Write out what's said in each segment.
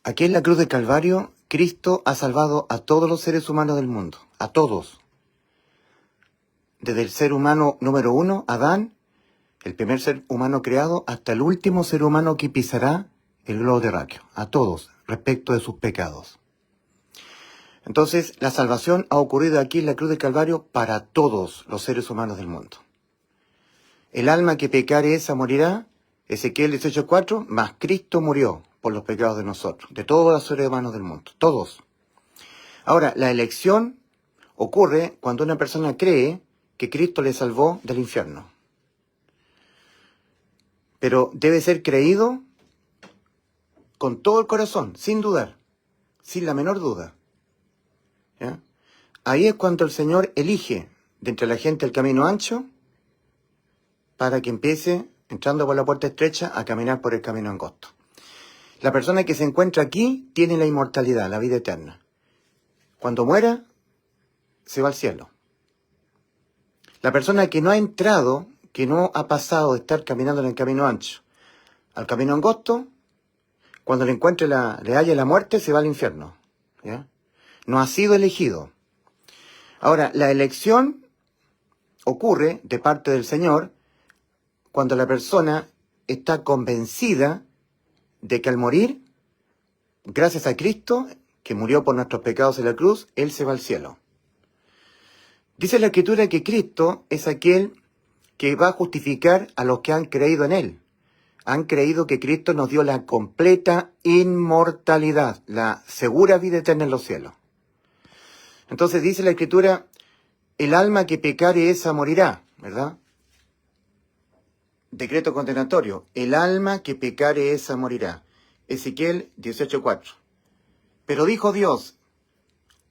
Aquí en la cruz del Calvario, Cristo ha salvado a todos los seres humanos del mundo, a todos. Desde el ser humano número 1, Adán, el primer ser humano creado, hasta el último ser humano que pisará el globo terráqueo, a todos, respecto de sus pecados. Entonces, la salvación ha ocurrido aquí en la cruz del Calvario para todos los seres humanos del mundo. El alma que pecare esa morirá, Ezequiel 18:4, mas Cristo murió por los pecados de nosotros, de todos los seres humanos del mundo, todos. Ahora, la elección ocurre cuando una persona cree que Cristo le salvó del infierno. Pero debe ser creído con todo el corazón, sin dudar, sin la menor duda. ¿Ya? Ahí es cuando el Señor elige de entre la gente el camino ancho para que empiece, entrando por la puerta estrecha, a caminar por el camino angosto. La persona que se encuentra aquí tiene la inmortalidad, la vida eterna. Cuando muera, se va al cielo. La persona que no ha entrado, que no ha pasado de estar caminando en el camino ancho al camino angosto, cuando le encuentre le haya la muerte, se va al infierno. ¿Ya? No ha sido elegido. Ahora, la elección ocurre de parte del Señor cuando la persona está convencida de que al morir, gracias a Cristo, que murió por nuestros pecados en la cruz, Él se va al cielo. Dice la Escritura que Cristo es aquel que va a justificar a los que han creído en Él. Han creído que Cristo nos dio la completa inmortalidad, la segura vida eterna en los cielos. Entonces dice la Escritura, el alma que pecare esa morirá, ¿verdad? Decreto condenatorio, el alma que pecare esa morirá. Ezequiel 18:4. Pero dijo Dios,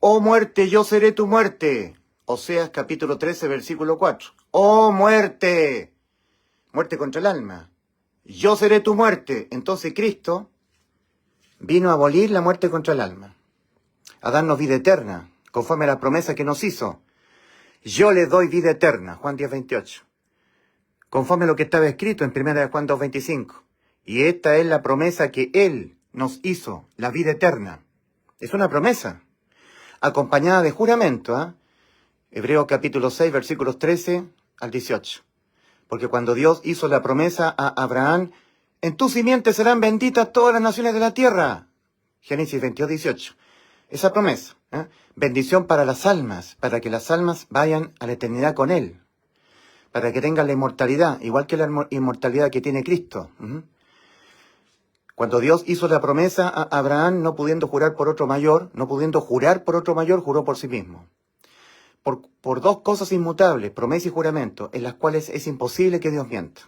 oh muerte, yo seré tu muerte. Oseas capítulo 13, versículo 4. Oh muerte, muerte contra el alma. Yo seré tu muerte. Entonces Cristo vino a abolir la muerte contra el alma, a darnos vida eterna, conforme a la promesa que nos hizo. Yo le doy vida eterna, Juan 10:28. Conforme a lo que estaba escrito en 1 Juan 2:25. Y esta es la promesa que Él nos hizo, la vida eterna. Es una promesa, acompañada de juramento, ¿eh? Hebreos capítulo 6, versículos 13 al 18. Porque cuando Dios hizo la promesa a Abraham, en tu simiente serán benditas todas las naciones de la tierra. Génesis 22:18. Esa promesa, ¿eh? Bendición para las almas, para que las almas vayan a la eternidad con Él, para que tengan la inmortalidad, igual que la inmortalidad que tiene Cristo. Cuando Dios hizo la promesa a Abraham, no pudiendo jurar por otro mayor, juró por sí mismo. Por dos cosas inmutables, promesa y juramento, en las cuales es imposible que Dios mienta.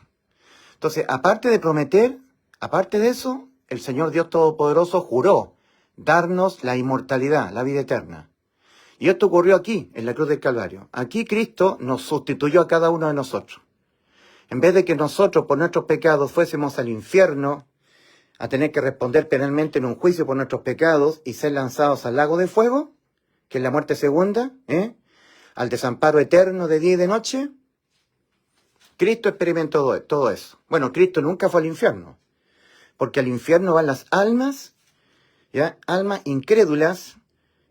Entonces, aparte de prometer, aparte de eso, el Señor Dios Todopoderoso juró darnos la inmortalidad, la vida eterna. Y esto ocurrió aquí, en la cruz del Calvario. Aquí Cristo nos sustituyó a cada uno de nosotros. En vez de que nosotros por nuestros pecados fuésemos al infierno, a tener que responder penalmente en un juicio por nuestros pecados y ser lanzados al lago de fuego, que es la muerte segunda, al desamparo eterno de día y de noche, Cristo experimentó todo eso. Bueno, Cristo nunca fue al infierno, porque al infierno van las almas, ¿ya? Almas incrédulas,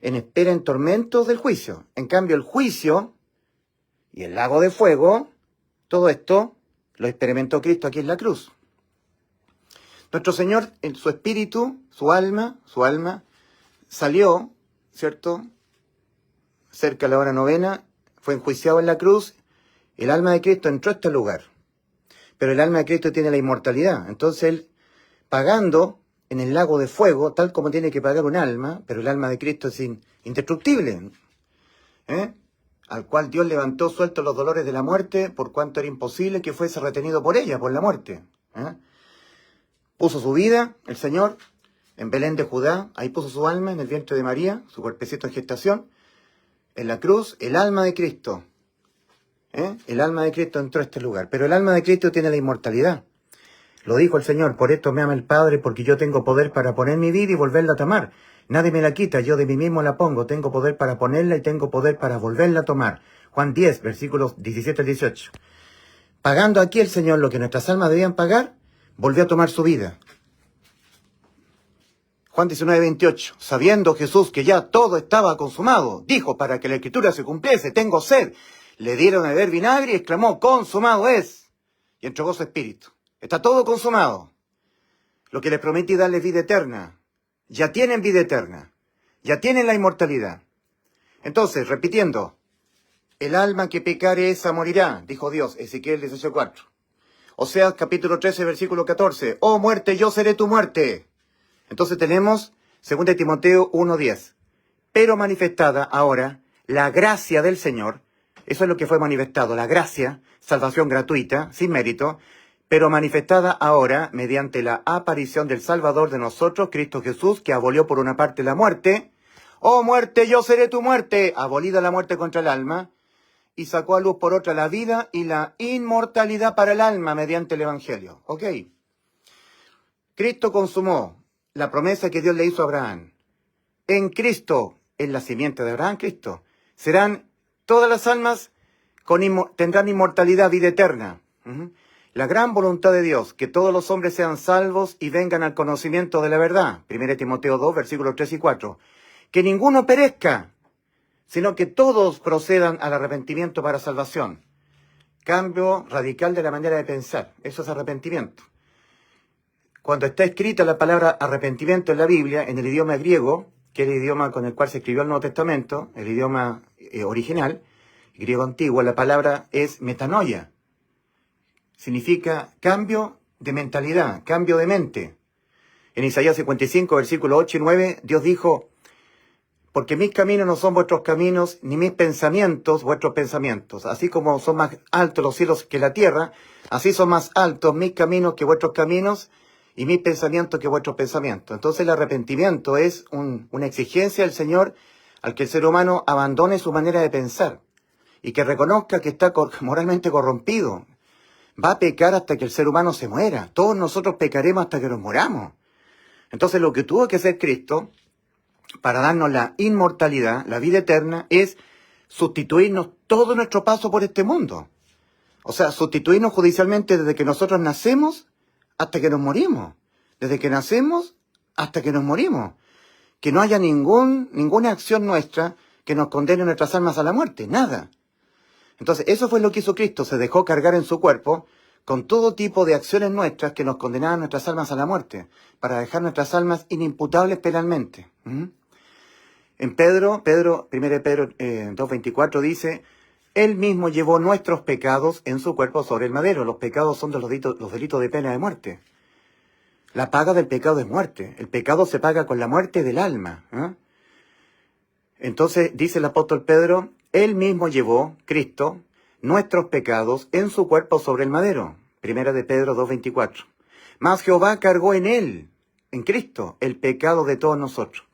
en espera en tormentos del juicio. En cambio, el juicio y el lago de fuego, todo esto lo experimentó Cristo aquí en la cruz. Nuestro Señor, en su espíritu, su alma, salió, ¿cierto?, cerca de la hora novena, fue enjuiciado en la cruz, el alma de Cristo entró a este lugar. Pero el alma de Cristo tiene la inmortalidad. Entonces Él, pagando en el lago de fuego, tal como tiene que pagar un alma, pero el alma de Cristo es indestructible, al cual Dios levantó sueltos los dolores de la muerte, por cuanto era imposible que fuese retenido por ella, por la muerte. Puso su vida, el Señor, en Belén de Judá, ahí puso su alma en el vientre de María, su cuerpecito en gestación. En la cruz, el alma de Cristo, el alma de Cristo entró a este lugar, pero el alma de Cristo tiene la inmortalidad. Lo dijo el Señor, por esto me ama el Padre, porque yo tengo poder para poner mi vida y volverla a tomar. Nadie me la quita, yo de mí mismo la pongo, tengo poder para ponerla y tengo poder para volverla a tomar. Juan 10, versículos 17 al 18. Pagando aquí el Señor lo que nuestras almas debían pagar, volvió a tomar su vida. Juan 19:28. Sabiendo Jesús que ya todo estaba consumado, dijo, para que la escritura se cumpliese, tengo sed. Le dieron a beber vinagre y exclamó, consumado es. Y entregó su espíritu. Está todo consumado. Lo que les prometí darles vida eterna. Ya tienen vida eterna. Ya tienen la inmortalidad. Entonces, repitiendo, el alma que pecare esa morirá, dijo Dios, Ezequiel 18:4. Oseas capítulo 13, versículo 14. Oh muerte, yo seré tu muerte. Entonces tenemos 2 Timoteo 1:10. Pero manifestada ahora la gracia del Señor, eso es lo que fue manifestado, la gracia, salvación gratuita, sin mérito, pero manifestada ahora mediante la aparición del Salvador de nosotros, Cristo Jesús, que abolió por una parte la muerte. Oh muerte, yo seré tu muerte, abolida la muerte contra el alma, y sacó a luz por otra la vida y la inmortalidad para el alma mediante el Evangelio. ¿Ok? Cristo consumó la promesa que Dios le hizo a Abraham. En Cristo, en la simiente de Abraham, Cristo, serán todas las almas, tendrán inmortalidad, vida eterna. La gran voluntad de Dios, que todos los hombres sean salvos y vengan al conocimiento de la verdad. 1 Timoteo 2, versículos 3 y 4. Que ninguno perezca, sino que todos procedan al arrepentimiento para salvación. Cambio radical de la manera de pensar. Eso es arrepentimiento. Cuando está escrita la palabra arrepentimiento en la Biblia, en el idioma griego, que es el idioma con el cual se escribió el Nuevo Testamento, el idioma original, griego antiguo, la palabra es metanoia. Significa cambio de mentalidad, cambio de mente. En Isaías 55, versículos 8 y 9, Dios dijo, porque mis caminos no son vuestros caminos, ni mis pensamientos vuestros pensamientos. Así como son más altos los cielos que la tierra, así son más altos mis caminos que vuestros caminos, y mis pensamientos que vuestros pensamientos. Entonces el arrepentimiento es una exigencia del Señor al que el ser humano abandone su manera de pensar y que reconozca que está moralmente corrompido. Va a pecar hasta que el ser humano se muera. Todos nosotros pecaremos hasta que nos moramos. Entonces lo que tuvo que hacer Cristo para darnos la inmortalidad, la vida eterna, es sustituirnos todo nuestro paso por este mundo. O sea, sustituirnos judicialmente desde que nosotros nacemos hasta que nos morimos. Desde que nacemos hasta que nos morimos. Que no haya ninguna acción nuestra que nos condene nuestras almas a la muerte. Nada. Entonces, eso fue lo que hizo Cristo. Se dejó cargar en su cuerpo con todo tipo de acciones nuestras que nos condenaban nuestras almas a la muerte. Para dejar nuestras almas inimputables penalmente. En 1 Pedro 2:24 dice, Él mismo llevó nuestros pecados en su cuerpo sobre el madero. Los pecados son de los delitos de pena de muerte. La paga del pecado es muerte. El pecado se paga con la muerte del alma. Entonces dice el apóstol Pedro, Él mismo llevó, Cristo, nuestros pecados en su cuerpo sobre el madero. 1 de Pedro 2:24. Mas Jehová cargó en Él, en Cristo, el pecado de todos nosotros.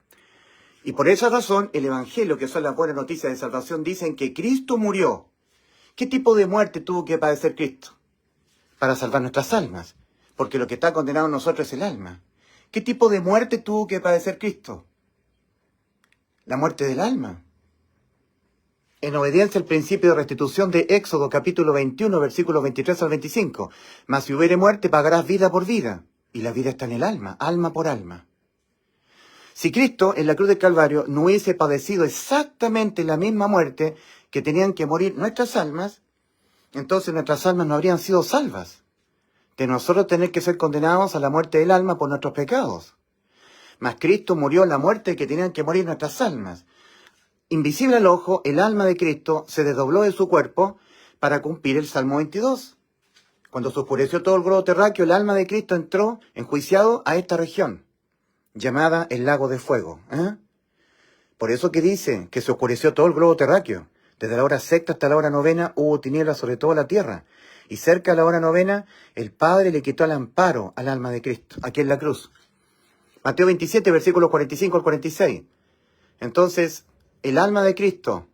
Y por esa razón, el Evangelio, que son las buenas noticias de salvación, dicen que Cristo murió. ¿Qué tipo de muerte tuvo que padecer Cristo? Para salvar nuestras almas. Porque lo que está condenado en nosotros es el alma. ¿Qué tipo de muerte tuvo que padecer Cristo? La muerte del alma. En obediencia al principio de restitución de Éxodo capítulo 21, versículos 23 al 25. Mas si hubiere muerte, pagarás vida por vida. Y la vida está en el alma, alma por alma. Si Cristo en la cruz del Calvario no hubiese padecido exactamente la misma muerte que tenían que morir nuestras almas, entonces nuestras almas no habrían sido salvas. De nosotros tener que ser condenados a la muerte del alma por nuestros pecados. Mas Cristo murió la muerte que tenían que morir nuestras almas. Invisible al ojo, el alma de Cristo se desdobló de su cuerpo para cumplir el Salmo 22. Cuando se oscureció todo el globo terráqueo, el alma de Cristo entró enjuiciado a esta región, llamada el lago de fuego. Por eso que dice que se oscureció todo el globo terráqueo. Desde la hora sexta hasta la hora novena hubo tinieblas sobre toda la tierra. Y cerca de la hora novena, el Padre le quitó el amparo al alma de Cristo, aquí en la cruz. Mateo 27, versículos 45 al 46. Entonces, el alma de Cristo,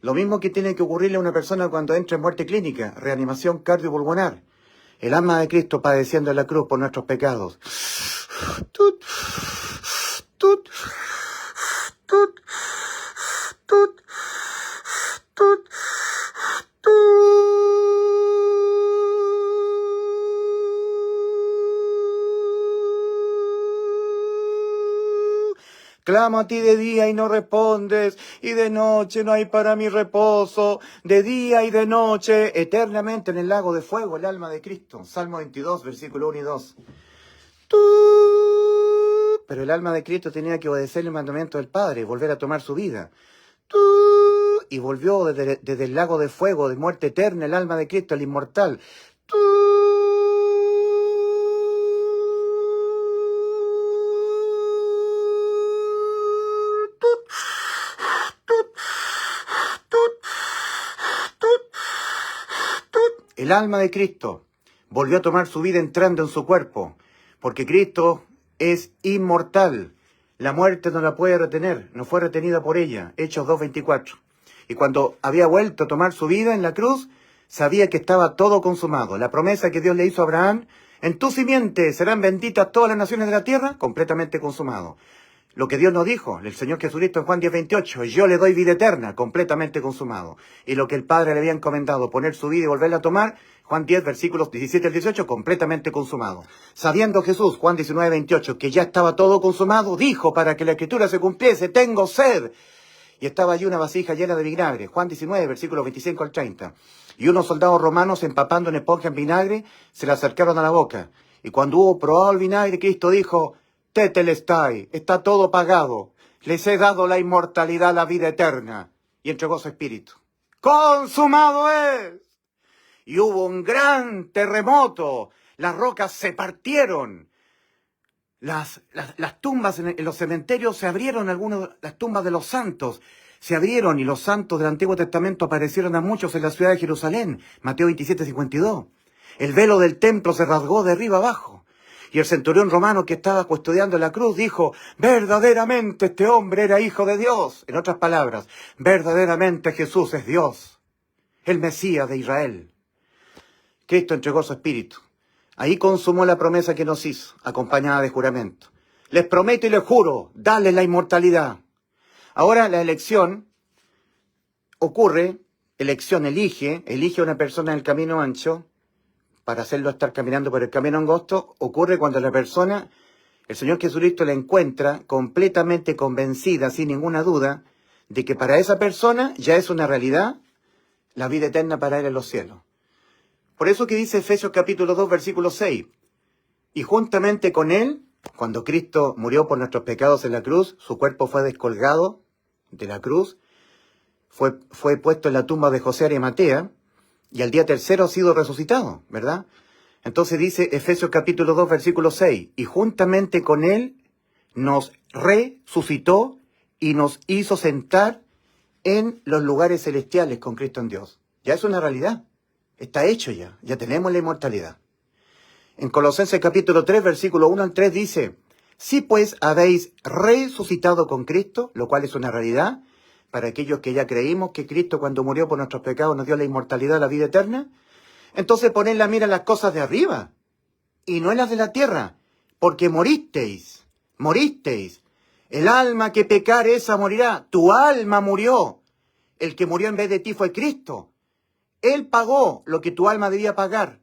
lo mismo que tiene que ocurrirle a una persona cuando entra en muerte clínica, reanimación cardiopulmonar. El alma de Cristo padeciendo en la cruz por nuestros pecados. Tut, tut, tut, tut, tut, Clamo a ti de día y no respondes, y de noche no hay para mi reposo. De día y de noche, eternamente en el lago de fuego, el alma de Cristo. Salmo 22, versículo 1 y 2. Pero el alma de Cristo tenía que obedecer el mandamiento del Padre, volver a tomar su vida. Y volvió desde el lago de fuego, de muerte eterna, el alma de Cristo, el inmortal. El alma de Cristo volvió a tomar su vida entrando en su cuerpo, porque Cristo es inmortal. La muerte no la puede retener, no fue retenida por ella. Hechos 2:24. Y cuando había vuelto a tomar su vida en la cruz, sabía que estaba todo consumado. La promesa que Dios le hizo a Abraham, en tu simiente serán benditas todas las naciones de la tierra, completamente consumado. Lo que Dios nos dijo, el Señor Jesucristo en Juan 10:28, yo le doy vida eterna, completamente consumado. Y lo que el Padre le había encomendado, poner su vida y volverla a tomar, Juan 10, versículos 17 al 18, completamente consumado. Sabiendo Jesús, Juan 19:28, que ya estaba todo consumado, dijo, para que la Escritura se cumpliese, tengo sed. Y estaba allí una vasija llena de vinagre, Juan 19, versículos 25 al 30. Y unos soldados romanos, empapando una esponja en vinagre, se le acercaron a la boca. Y cuando hubo probado el vinagre, Cristo dijo, Tetelestai, está todo pagado. Les he dado la inmortalidad, la vida eterna. Y entregó su espíritu. ¡Consumado es! Y hubo un gran terremoto. Las rocas se partieron. Las tumbas en los cementerios se abrieron, las tumbas de los santos se abrieron y los santos del Antiguo Testamento aparecieron a muchos en la ciudad de Jerusalén. Mateo 27:52. El velo del templo se rasgó de arriba abajo. Y el centurión romano que estaba custodiando la cruz dijo, verdaderamente este hombre era hijo de Dios. En otras palabras, verdaderamente Jesús es Dios, el Mesías de Israel. Cristo entregó su espíritu. Ahí consumó la promesa que nos hizo, acompañada de juramento. Les prometo y les juro, darles la inmortalidad. Ahora la elección ocurre, elige a una persona en el camino ancho, para hacerlo estar caminando por el camino angosto, ocurre cuando la persona, el Señor Jesucristo la encuentra completamente convencida, sin ninguna duda, de que para esa persona ya es una realidad la vida eterna para él en los cielos. Por eso que dice Efesios capítulo 2, versículo 6, y juntamente con él, cuando Cristo murió por nuestros pecados en la cruz, su cuerpo fue descolgado de la cruz, fue puesto en la tumba de José Arimatea, y al día tercero ha sido resucitado, ¿verdad? Entonces dice Efesios capítulo 2, versículo 6, y juntamente con él nos resucitó y nos hizo sentar en los lugares celestiales con Cristo en Dios. Ya es una realidad, está hecho ya tenemos la inmortalidad. En Colosenses capítulo 3, versículo 1 al 3 dice, si pues habéis resucitado con Cristo, lo cual es una realidad, para aquellos que ya creímos que Cristo cuando murió por nuestros pecados nos dio la inmortalidad, la vida eterna, entonces poned la mira en las cosas de arriba y no en las de la tierra, porque moristeis. El alma que pecare esa morirá. Tu alma murió. El que murió en vez de ti fue Cristo. Él pagó lo que tu alma debía pagar.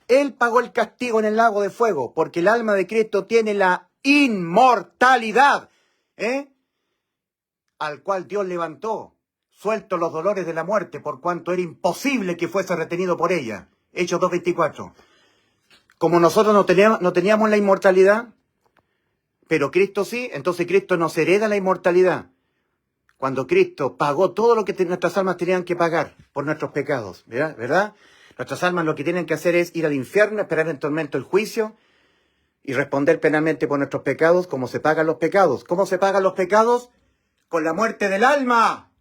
Él pagó el castigo en el lago de fuego, porque el alma de Cristo tiene la inmortalidad, al cual Dios levantó, suelto los dolores de la muerte, por cuanto era imposible que fuese retenido por ella. Hechos 2:24. Como nosotros no teníamos la inmortalidad, pero Cristo sí, entonces Cristo nos hereda la inmortalidad. Cuando Cristo pagó todo lo que nuestras almas tenían que pagar por nuestros pecados, ¿verdad? Nuestras almas lo que tienen que hacer es ir al infierno, esperar en tormento el juicio y responder penalmente por nuestros pecados, como se pagan los pecados. ¿Cómo se pagan los pecados? Con la muerte del alma.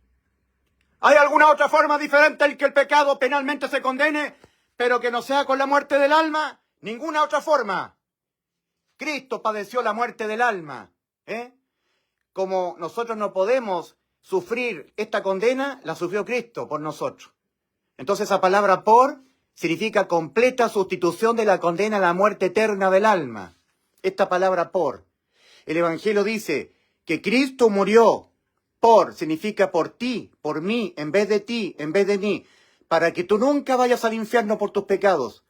¿Hay alguna otra forma diferente en que el pecado penalmente se condene, pero que no sea con la muerte del alma? Ninguna otra forma. Cristo padeció la muerte del alma. Como nosotros no podemos sufrir esta condena, la sufrió Cristo por nosotros. Entonces esa palabra por significa completa sustitución de la condena a la muerte eterna del alma. Esta palabra por. El Evangelio dice que Cristo murió por, significa por ti, por mí, en vez de ti, en vez de mí, para que tú nunca vayas al infierno por tus pecados,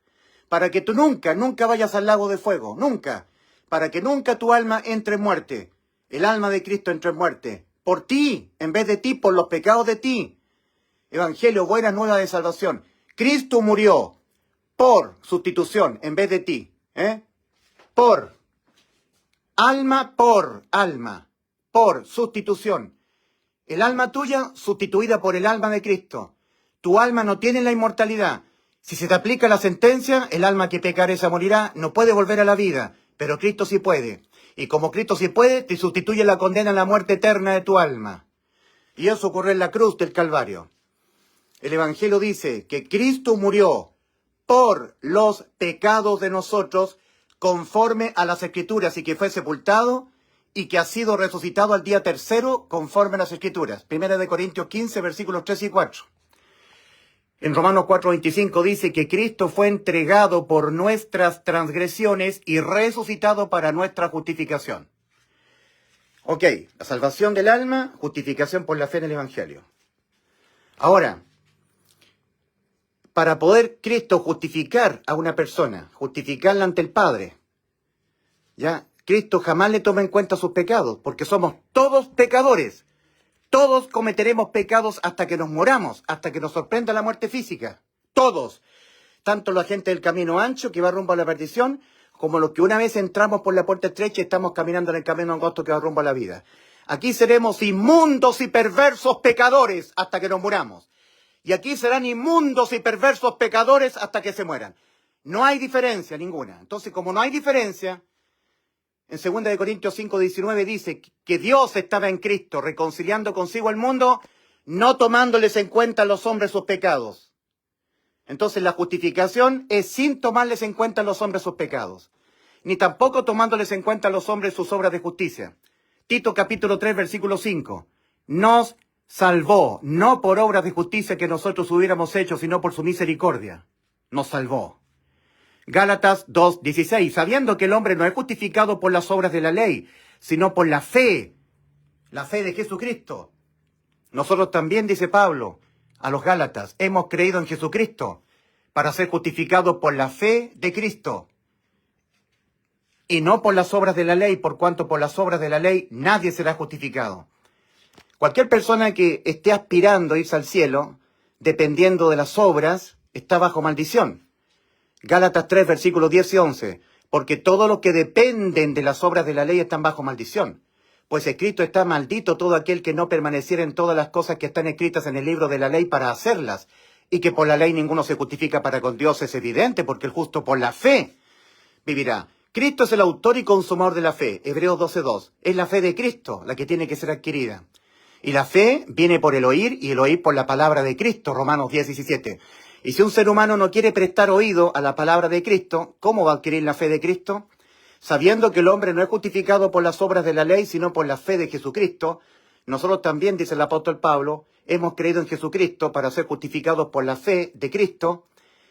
para que tú nunca vayas al lago de fuego, nunca, para que nunca tu alma entre en muerte. El alma de Cristo entró en muerte. Por ti, en vez de ti, por los pecados de ti. Evangelio, buena nueva de salvación. Cristo murió por sustitución en vez de ti. Por alma, por sustitución. El alma tuya sustituida por el alma de Cristo. Tu alma no tiene la inmortalidad. Si se te aplica la sentencia, el alma que pecare esa morirá, no puede volver a la vida, pero Cristo sí puede. Y como Cristo sí puede, te sustituye la condena en la muerte eterna de tu alma. Y eso ocurrió en la cruz del Calvario. El Evangelio dice que Cristo murió por los pecados de nosotros conforme a las Escrituras y que fue sepultado y que ha sido resucitado al día tercero conforme a las Escrituras. Primera de Corintios 15, versículos 3 y 4. En Romanos 4:25 dice que Cristo fue entregado por nuestras transgresiones y resucitado para nuestra justificación. Ok, la salvación del alma, justificación por la fe en el Evangelio. Ahora, para poder Cristo justificar a una persona, justificarla ante el Padre, ¿ya? Cristo jamás le toma en cuenta sus pecados, porque somos todos pecadores. Todos cometeremos pecados hasta que nos moramos, hasta que nos sorprenda la muerte física. Todos. Tanto la gente del camino ancho que va rumbo a la perdición, como los que una vez entramos por la puerta estrecha y estamos caminando en el camino angosto que va rumbo a la vida. Aquí seremos inmundos y perversos pecadores hasta que nos muramos. Y aquí serán inmundos y perversos pecadores hasta que se mueran. No hay diferencia ninguna. Entonces, como no hay diferencia, en 2 Corintios 5:19 dice que Dios estaba en Cristo reconciliando consigo al mundo, no tomándoles en cuenta a los hombres sus pecados. Entonces la justificación es sin tomarles en cuenta a los hombres sus pecados, ni tampoco tomándoles en cuenta a los hombres sus obras de justicia. Tito capítulo 3, versículo 5. Nos salvó, no por obras de justicia que nosotros hubiéramos hecho, sino por su misericordia. Nos salvó. Gálatas 2:16, sabiendo que el hombre no es justificado por las obras de la ley, sino por la fe de Jesucristo. Nosotros también, dice Pablo a los Gálatas, hemos creído en Jesucristo para ser justificados por la fe de Cristo y no por las obras de la ley, por cuanto por las obras de la ley nadie será justificado. Cualquier persona que esté aspirando a irse al cielo, dependiendo de las obras, está bajo maldición. Gálatas 3, versículos 10 y 11. Porque todos los que dependen de las obras de la ley están bajo maldición. Pues escrito está: maldito todo aquel que no permaneciera en todas las cosas que están escritas en el libro de la ley para hacerlas. Y que por la ley ninguno se justifica para con Dios es evidente, porque el justo por la fe vivirá. Cristo es el autor y consumador de la fe. Hebreos 12:2. Es la fe de Cristo la que tiene que ser adquirida. Y la fe viene por el oír y el oír por la palabra de Cristo. Romanos 10:17. Y si un ser humano no quiere prestar oído a la palabra de Cristo, ¿cómo va a adquirir la fe de Cristo? Sabiendo que el hombre no es justificado por las obras de la ley, sino por la fe de Jesucristo, nosotros también, dice el apóstol Pablo, hemos creído en Jesucristo para ser justificados por la fe de Cristo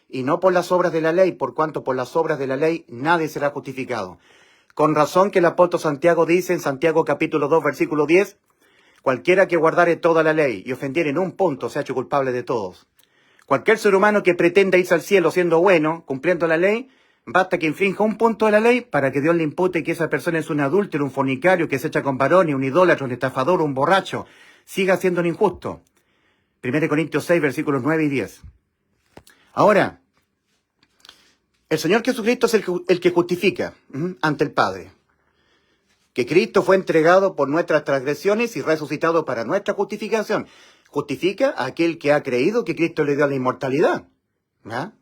y no por las obras de la ley, por cuanto por las obras de la ley nadie será justificado. Con razón que el apóstol Santiago dice en Santiago capítulo 2, versículo 10, cualquiera que guardare toda la ley y ofendiere en un punto se ha hecho culpable de todos. Cualquier ser humano que pretenda irse al cielo siendo bueno, cumpliendo la ley, basta que infrinja un punto de la ley para que Dios le impute que esa persona es un adúltero, un fornicario, que se echa con varones, un idólatra, un estafador, un borracho. Siga siendo un injusto. 1 Corintios 6, versículos 9 y 10. Ahora, el Señor Jesucristo es el que justifica ante el Padre. Que Cristo fue entregado por nuestras transgresiones y resucitado para nuestra justificación. Justifica a aquel que ha creído que Cristo le dio la inmortalidad. ¿Ya?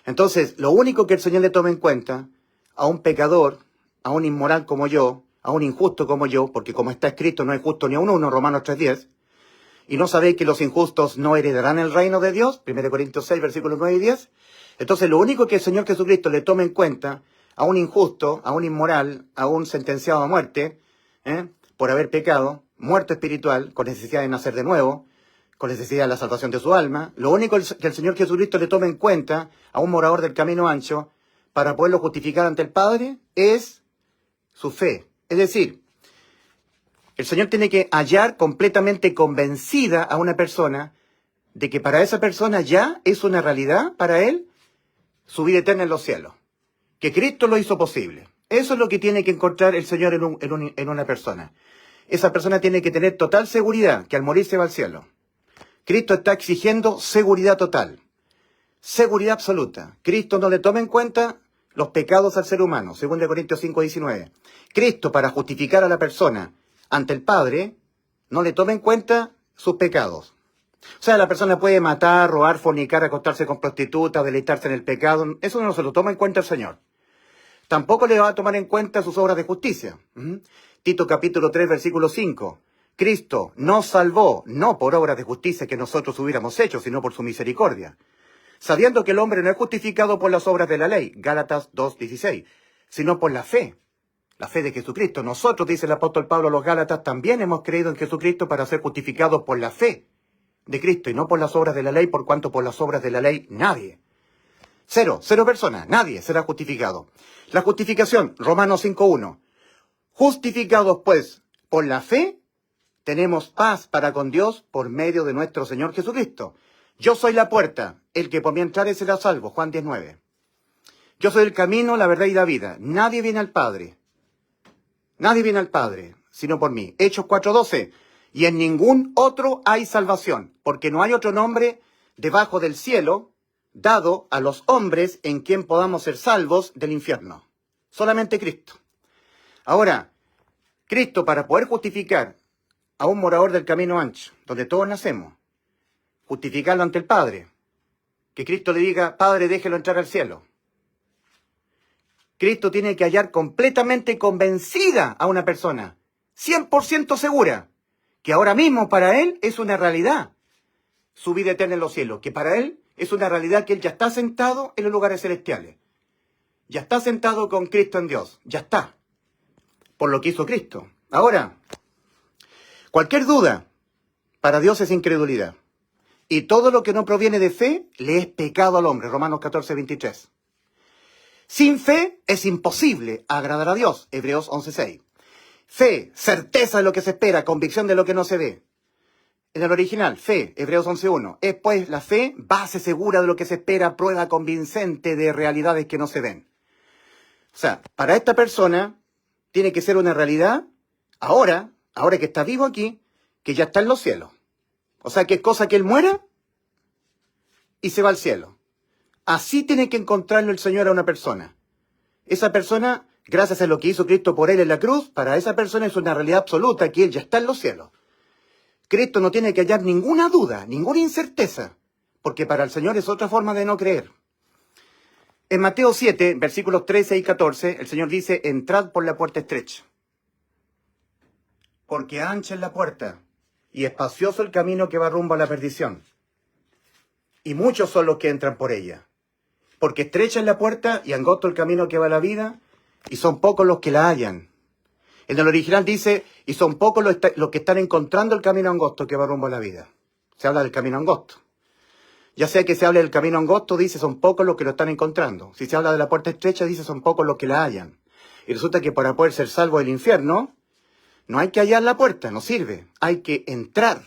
Entonces, lo único que el Señor le toma en cuenta a un pecador, a un inmoral como yo, a un injusto como yo, porque como está escrito no es justo ni a uno, Romanos 3:10, y no sabéis que los injustos no heredarán el reino de Dios, 1 Corintios 6, versículos 9 y 10. Entonces, lo único que el Señor Jesucristo le toma en cuenta a un injusto, a un inmoral, a un sentenciado a muerte, por haber pecado, muerto espiritual, con necesidad de nacer de nuevo, con necesidad de la salvación de su alma, lo único que el Señor Jesucristo le toma en cuenta a un morador del camino ancho para poderlo justificar ante el Padre es su fe. Es decir, el Señor tiene que hallar completamente convencida a una persona de que para esa persona ya es una realidad para él su vida eterna en los cielos. Que Cristo lo hizo posible. Eso es lo que tiene que encontrar el Señor en una persona. Esa persona tiene que tener total seguridad que al morir se va al cielo. Cristo está exigiendo seguridad total, seguridad absoluta. Cristo no le toma en cuenta los pecados al ser humano, según de Corintios 5:19. Cristo, para justificar a la persona ante el Padre, no le toma en cuenta sus pecados. O sea, la persona puede matar, robar, fornicar, acostarse con prostitutas, deleitarse en el pecado. Eso no se lo toma en cuenta el Señor. Tampoco le va a tomar en cuenta sus obras de justicia. Tito capítulo 3, versículo 5. Cristo nos salvó, no por obras de justicia que nosotros hubiéramos hecho, sino por su misericordia. Sabiendo que el hombre no es justificado por las obras de la ley, Gálatas 2:16, sino por la fe de Jesucristo. Nosotros, dice el apóstol Pablo a los Gálatas, también hemos creído en Jesucristo para ser justificados por la fe de Cristo y no por las obras de la ley, por cuanto por las obras de la ley nadie. Cero personas, nadie será justificado. La justificación, Romanos 5:1. Justificados pues por la fe, tenemos paz para con Dios por medio de nuestro Señor Jesucristo. Yo soy la puerta, el que por mí entrare será salvo, Juan 10:9. Yo soy el camino, la verdad y la vida. Nadie viene al Padre, sino por mí. Hechos 4:12. Y en ningún otro hay salvación, porque no hay otro nombre debajo del cielo dado a los hombres en quien podamos ser salvos del infierno. Solamente Cristo. Ahora, Cristo, para poder justificar a un morador del camino ancho, donde todos nacemos, justificarlo ante el Padre, que Cristo le diga, Padre, déjelo entrar al cielo. Cristo tiene que hallar completamente convencida a una persona, 100% segura, que ahora mismo para él es una realidad su vida eterna en los cielos, que para él es una realidad que él ya está sentado en los lugares celestiales. Ya está sentado con Cristo en Dios, ya está, por lo que hizo Cristo. Ahora, cualquier duda para Dios es incredulidad. Y todo lo que no proviene de fe le es pecado al hombre, Romanos 14:23. Sin fe es imposible agradar a Dios, Hebreos 11:6. Fe, certeza de lo que se espera, convicción de lo que no se ve. En el original, fe, Hebreos 11:1. Es pues la fe, base segura de lo que se espera, prueba convincente de realidades que no se ven. O sea, para esta persona tiene que ser una realidad ahora que está vivo aquí, que ya está en los cielos. O sea, que es cosa que él muera y se va al cielo. Así tiene que encontrarlo el Señor a una persona. Esa persona, gracias a lo que hizo Cristo por él en la cruz, para esa persona es una realidad absoluta que él ya está en los cielos. Cristo no tiene que hallar ninguna duda, ninguna incerteza, porque para el Señor es otra forma de no creer. En Mateo 7, versículos 13 y 14, el Señor dice, entrad por la puerta estrecha, porque ancha es la puerta y espacioso el camino que va rumbo a la perdición, y muchos son los que entran por ella. Porque estrecha es la puerta y angosto el camino que va a la vida, y son pocos los que la hallan. En el original dice, y son pocos los que están encontrando el camino angosto que va rumbo a la vida. Se habla del camino angosto. Ya sea que se hable del camino angosto, dice, son pocos los que lo están encontrando. Si se habla de la puerta estrecha, dice, son pocos los que la hallan. Y resulta que para poder ser salvo del infierno, no hay que hallar la puerta, no sirve. Hay que entrar.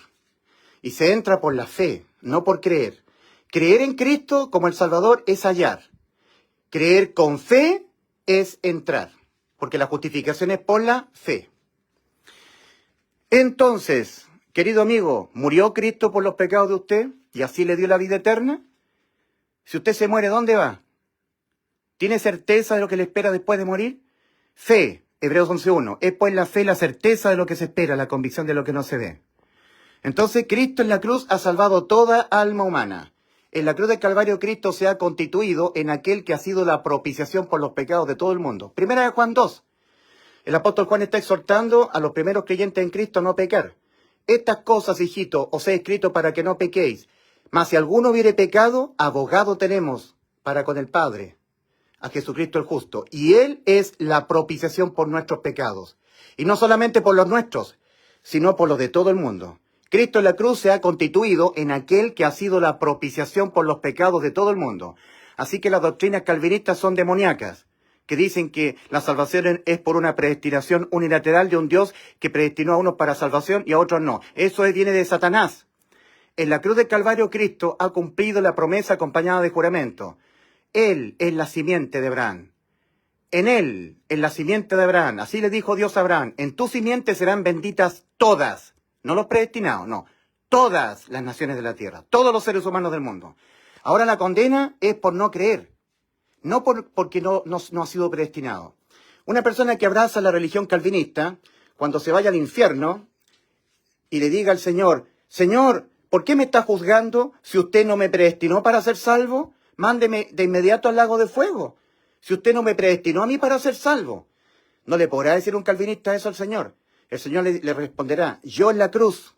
Y se entra por la fe, no por creer. Creer en Cristo como el Salvador es hallar. Creer con fe es entrar. Porque la justificación es por la fe. Entonces, querido amigo, ¿murió Cristo por los pecados de usted y así le dio la vida eterna? Si usted se muere, ¿dónde va? ¿Tiene certeza de lo que le espera después de morir? Fe, Hebreos 11:1. Es pues la fe la certeza de lo que se espera, la convicción de lo que no se ve. Entonces, Cristo en la cruz ha salvado toda alma humana. En la cruz del Calvario, Cristo se ha constituido en aquel que ha sido la propiciación por los pecados de todo el mundo. Primera de Juan 2. El apóstol Juan está exhortando a los primeros creyentes en Cristo a no pecar. Estas cosas, hijito, os he escrito para que no pequéis. Mas si alguno hubiere pecado, abogado tenemos para con el Padre, a Jesucristo el justo. Y Él es la propiciación por nuestros pecados. Y no solamente por los nuestros, sino por los de todo el mundo. Cristo en la cruz se ha constituido en aquel que ha sido la propiciación por los pecados de todo el mundo. Así que las doctrinas calvinistas son demoníacas, que dicen que la salvación es por una predestinación unilateral de un Dios que predestinó a unos para salvación y a otros no. Eso viene de Satanás. En la cruz del Calvario, Cristo ha cumplido la promesa acompañada de juramento. Él es la simiente de Abraham. en él, en la simiente de Abraham. Así le dijo Dios a Abraham, en tu simiente serán benditas todas, no los predestinados, no, todas las naciones de la tierra, todos los seres humanos del mundo. Ahora la condena es por no creer, no porque no ha sido predestinado. Una persona que abraza la religión calvinista, cuando se vaya al infierno y le diga al Señor, Señor, ¿por qué me está juzgando si usted no me predestinó para ser salvo? Mándeme de inmediato al lago de fuego. Si usted no me predestinó a mí para ser salvo. ¿No le podrá decir un calvinista eso al Señor? El Señor le responderá, yo en la cruz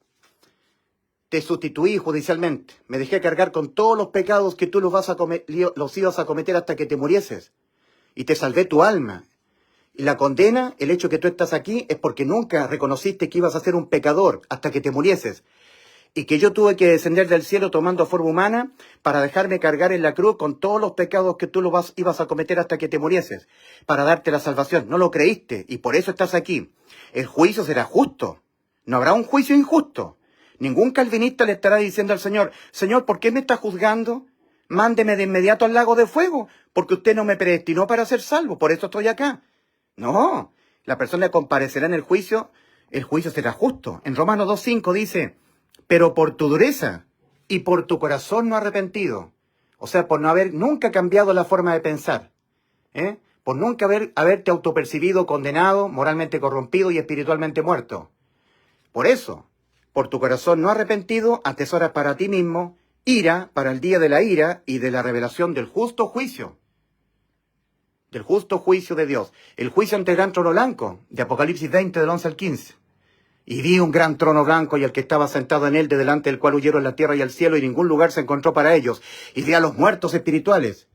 te sustituí judicialmente. Me dejé cargar con todos los pecados que tú los ibas a cometer hasta que te murieses. Y te salvé tu alma. Y la condena, el hecho que tú estás aquí, es porque nunca reconociste que ibas a ser un pecador hasta que te murieses. Y que yo tuve que descender del cielo tomando forma humana para dejarme cargar en la cruz con todos los pecados que tú ibas a cometer hasta que te murieses, para darte la salvación. No lo creíste y por eso estás aquí. El juicio será justo. No habrá un juicio injusto. Ningún calvinista le estará diciendo al Señor, Señor, ¿por qué me está juzgando? Mándeme de inmediato al lago de fuego, porque usted no me predestinó para ser salvo, por eso estoy acá. No, la persona comparecerá en el juicio será justo. En Romanos 2:5 dice, pero por tu dureza y por tu corazón no arrepentido. O sea, por no haber nunca cambiado la forma de pensar. Por nunca haberte autopercibido condenado, moralmente corrompido y espiritualmente muerto. Por eso, por tu corazón no arrepentido, atesoras para ti mismo ira para el día de la ira y de la revelación del justo juicio. Del justo juicio de Dios. El juicio ante el gran trono blanco, de Apocalipsis 20, del 11 al 15. Y vi un gran trono blanco y el que estaba sentado en él, de delante del cual huyeron la tierra y el cielo, y ningún lugar se encontró para ellos. Y vi a los muertos espirituales,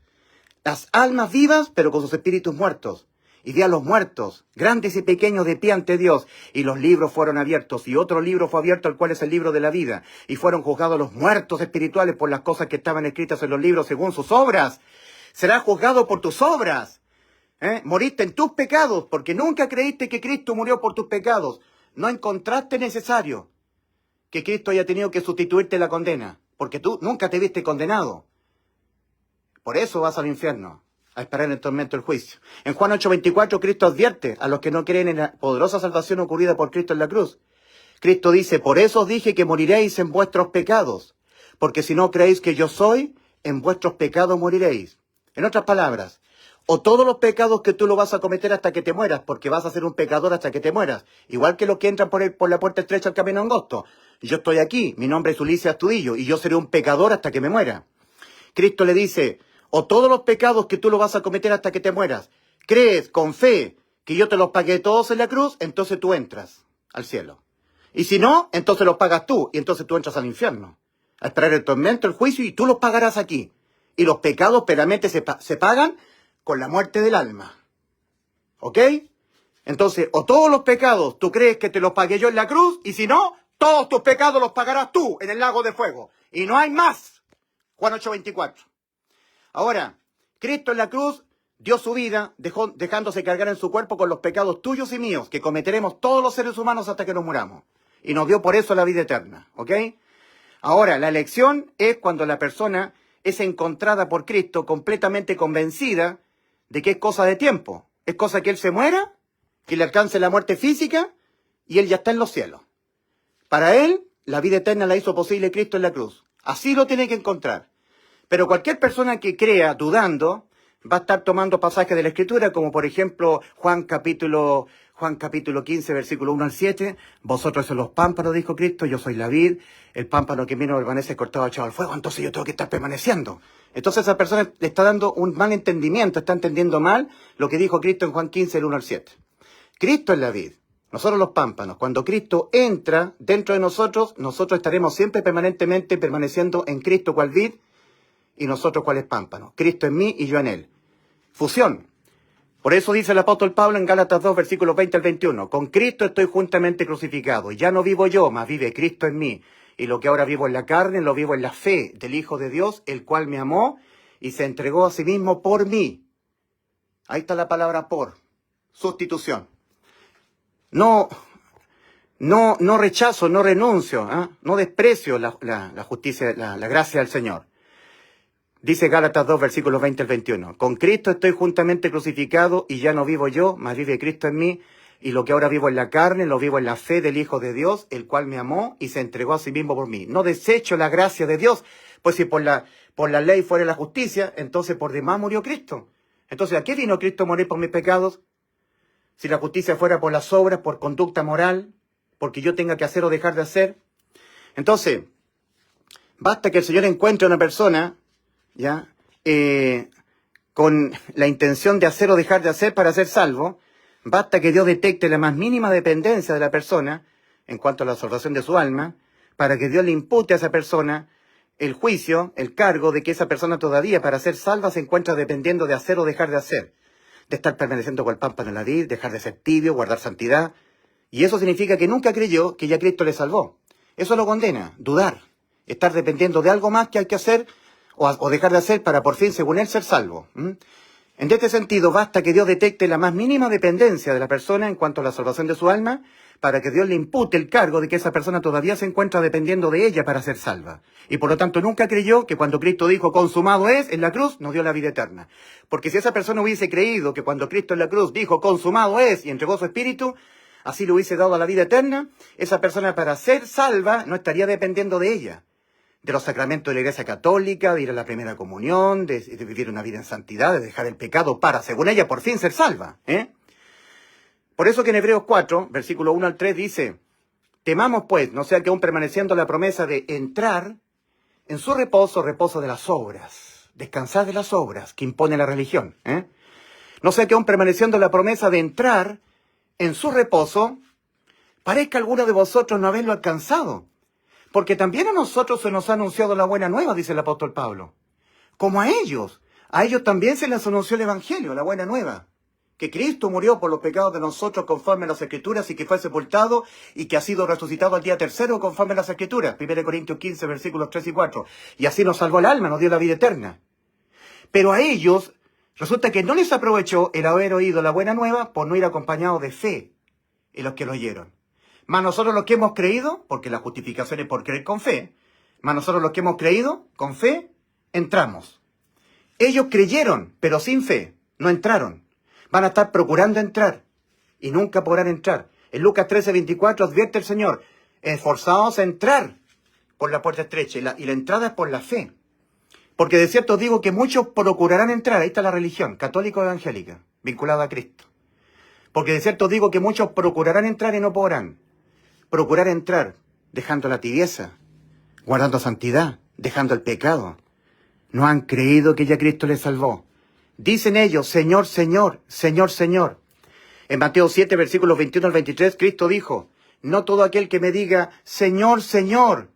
las almas vivas, pero con sus espíritus muertos. Y vi a los muertos, grandes y pequeños, de pie ante Dios, y los libros fueron abiertos, y otro libro fue abierto, el cual es el libro de la vida. Y fueron juzgados los muertos espirituales por las cosas que estaban escritas en los libros según sus obras. Serás juzgado por tus obras. Moriste en tus pecados, porque nunca creíste que Cristo murió por tus pecados. No encontraste necesario que Cristo haya tenido que sustituirte la condena, porque tú nunca te viste condenado. Por eso vas al infierno, a esperar en el tormento del juicio. En Juan 8:24, Cristo advierte a los que no creen en la poderosa salvación ocurrida por Cristo en la cruz. Cristo dice, por eso os dije que moriréis en vuestros pecados, porque si no creéis que yo soy, en vuestros pecados moriréis. En otras palabras, o todos los pecados que tú lo vas a cometer hasta que te mueras, porque vas a ser un pecador hasta que te mueras. Igual que los que entran por la puerta estrecha al camino angosto. Yo estoy aquí, mi nombre es Ulises Astudillo, y yo seré un pecador hasta que me muera. Cristo le dice, o todos los pecados que tú lo vas a cometer hasta que te mueras, crees con fe que yo te los pagué todos en la cruz, entonces tú entras al cielo. Y si no, entonces los pagas tú, y entonces tú entras al infierno. A esperar el tormento, el juicio, y tú los pagarás aquí. Y los pecados penalmente se pagan con la muerte del alma. ¿Ok? Entonces, o todos los pecados tú crees que te los pagué yo en la cruz, y si no, todos tus pecados los pagarás tú en el lago de fuego. Y no hay más. Juan 8:24. Ahora, Cristo en la cruz dio su vida, dejándose cargar en su cuerpo con los pecados tuyos y míos, que cometeremos todos los seres humanos hasta que nos muramos. Y nos dio por eso la vida eterna. ¿Ok? Ahora, la elección es cuando la persona es encontrada por Cristo completamente convencida de que es cosa de tiempo. Es cosa que Él se muera, que le alcance la muerte física y Él ya está en los cielos. Para Él, la vida eterna la hizo posible Cristo en la cruz. Así lo tiene que encontrar. Pero cualquier persona que crea dudando va a estar tomando pasajes de la Escritura, como por ejemplo Juan capítulo 15, versículo 1 al 7. Vosotros sois los pámpanos, dijo Cristo, yo soy la vid. El pámpano que vino permanece cortado, echado al fuego, entonces yo tengo que estar permaneciendo. Entonces esa persona le está dando un mal entendimiento, está entendiendo mal lo que dijo Cristo en Juan 15, el 1 al 7. Cristo es la vid, nosotros los pámpanos. Cuando Cristo entra dentro de nosotros, nosotros estaremos siempre permanentemente permaneciendo en Cristo cual vid y nosotros cuales pámpanos. Cristo en mí y yo en Él. Fusión. Por eso dice el apóstol Pablo en Gálatas 2, versículos 20 al 21. Con Cristo estoy juntamente crucificado. Ya no vivo yo, mas vive Cristo en mí. Y lo que ahora vivo en la carne, lo vivo en la fe del Hijo de Dios, el cual me amó y se entregó a sí mismo por mí. Ahí está la palabra por. Sustitución. No rechazo, no renuncio, no desprecio la justicia, la gracia del Señor. Dice Gálatas 2, versículos 20 al 21. Con Cristo estoy juntamente crucificado y ya no vivo yo, mas vive Cristo en mí. Y lo que ahora vivo en la carne, lo vivo en la fe del Hijo de Dios, el cual me amó y se entregó a sí mismo por mí. No desecho la gracia de Dios, pues si por la ley fuera la justicia, entonces por demás murió Cristo. Entonces, ¿a qué vino Cristo a morir por mis pecados? Si la justicia fuera por las obras, por conducta moral, porque yo tenga que hacer o dejar de hacer. Entonces, basta que el Señor encuentre a una persona, ¿ya? Con la intención de hacer o dejar de hacer para ser salvo. Basta que Dios detecte la más mínima dependencia de la persona en cuanto a la salvación de su alma, para que Dios le impute a esa persona el juicio, el cargo de que esa persona todavía para ser salva se encuentra dependiendo de hacer o dejar de hacer, de estar permaneciendo con el pan para la nariz, dejar de ser tibio, guardar santidad. Y eso significa que nunca creyó que ya Cristo le salvó. Eso lo condena, dudar, estar dependiendo de algo más que hay que hacer o dejar de hacer para por fin, según él, ser salvo. En este sentido, basta que Dios detecte la más mínima dependencia de la persona en cuanto a la salvación de su alma, para que Dios le impute el cargo de que esa persona todavía se encuentra dependiendo de ella para ser salva. Y por lo tanto nunca creyó que cuando Cristo dijo consumado es, en la cruz, nos dio la vida eterna. Porque si esa persona hubiese creído que cuando Cristo en la cruz dijo consumado es y entregó su espíritu, así le hubiese dado la vida eterna, esa persona para ser salva no estaría dependiendo de ella, de los sacramentos de la Iglesia Católica, de ir a la primera comunión, de vivir una vida en santidad, de dejar el pecado para, según ella, por fin ser salva. Por eso que en Hebreos 4, versículo 1 al 3 dice, temamos pues, no sea que aún permaneciendo la promesa de entrar en su reposo, reposo de las obras, descansar de las obras que impone la religión. No sea que aún permaneciendo la promesa de entrar en su reposo, parezca alguno de vosotros no haberlo alcanzado. Porque también a nosotros se nos ha anunciado la buena nueva, dice el apóstol Pablo. Como a ellos también se les anunció el Evangelio, la buena nueva. Que Cristo murió por los pecados de nosotros conforme a las Escrituras y que fue sepultado y que ha sido resucitado al día tercero conforme a las Escrituras. 1 Corintios 15, versículos 3 y 4. Y así nos salvó el alma, nos dio la vida eterna. Pero a ellos resulta que no les aprovechó el haber oído la buena nueva por no ir acompañado de fe en los que lo oyeron. Más nosotros los que hemos creído, porque la justificación es por creer con fe, más nosotros los que hemos creído, con fe, entramos. Ellos creyeron, pero sin fe, no entraron. Van a estar procurando entrar y nunca podrán entrar. En Lucas 13, 24 advierte el Señor, esforzaos a entrar por la puerta estrecha y la entrada es por la fe. Porque de cierto os digo que muchos procurarán entrar, ahí está la religión, católica o evangélica, vinculada a Cristo. Porque de cierto os digo que muchos procurarán entrar y no podrán. Procurar entrar, dejando la tibieza, guardando santidad, dejando el pecado. No han creído que ya Cristo les salvó. Dicen ellos, Señor, Señor, Señor, Señor. En Mateo 7, versículos 21 al 23, Cristo dijo, no todo aquel que me diga, Señor, Señor,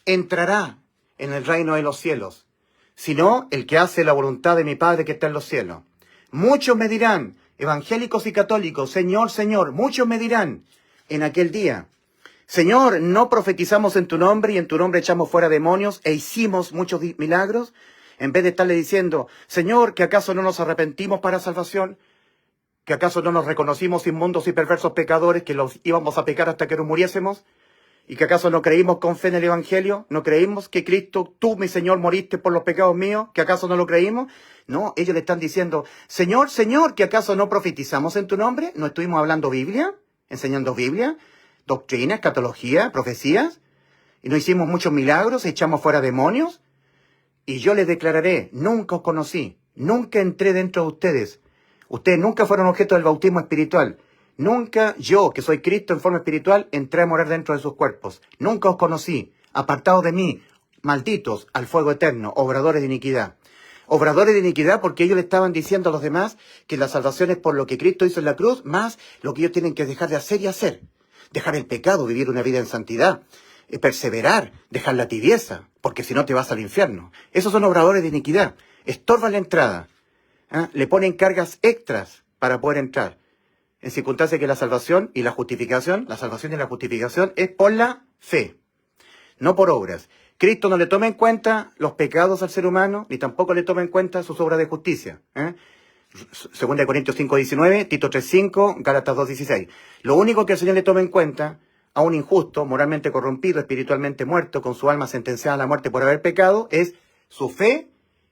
entrará en el reino de los cielos, sino el que hace la voluntad de mi Padre que está en los cielos. Muchos me dirán, evangélicos y católicos, Señor, Señor, muchos me dirán en aquel día, Señor, ¿no profetizamos en tu nombre y en tu nombre echamos fuera demonios e hicimos muchos milagros? En vez de estarle diciendo, Señor, ¿que acaso no nos arrepentimos para salvación? ¿Que acaso no nos reconocimos inmundos y perversos pecadores que los íbamos a pecar hasta que nos muriésemos? ¿Y que acaso no creímos con fe en el Evangelio? ¿No creímos que Cristo, tú, mi Señor, moriste por los pecados míos? ¿Que acaso no lo creímos? No, ellos le están diciendo, Señor, Señor, ¿que acaso no profetizamos en tu nombre? ¿No estuvimos hablando Biblia? ¿Enseñando Biblia? ¿Doctrina, escatología, profecías? ¿Y no hicimos muchos milagros? ¿Echamos fuera demonios? Y yo les declararé, nunca os conocí, nunca entré dentro de ustedes. Ustedes nunca fueron objeto del bautismo espiritual. Nunca yo, que soy Cristo en forma espiritual, entré a morar dentro de sus cuerpos. Nunca os conocí, apartados de mí, malditos al fuego eterno, obradores de iniquidad. Obradores de iniquidad porque ellos le estaban diciendo a los demás que la salvación es por lo que Cristo hizo en la cruz, más lo que ellos tienen que dejar de hacer y hacer. Dejar el pecado, vivir una vida en santidad, perseverar, dejar la tibieza, porque si no te vas al infierno. Esos son obradores de iniquidad. Estorban la entrada. Le ponen cargas extras para poder entrar. En circunstancias que la salvación y la justificación es por la fe, no por obras. Cristo no le toma en cuenta los pecados al ser humano, ni tampoco le toma en cuenta sus obras de justicia. 2 Corintios 5:19, Tito 3:5, Gálatas 2:16. Lo único que el Señor le toma en cuenta a un injusto, moralmente corrompido, espiritualmente muerto, con su alma sentenciada a la muerte por haber pecado, es su fe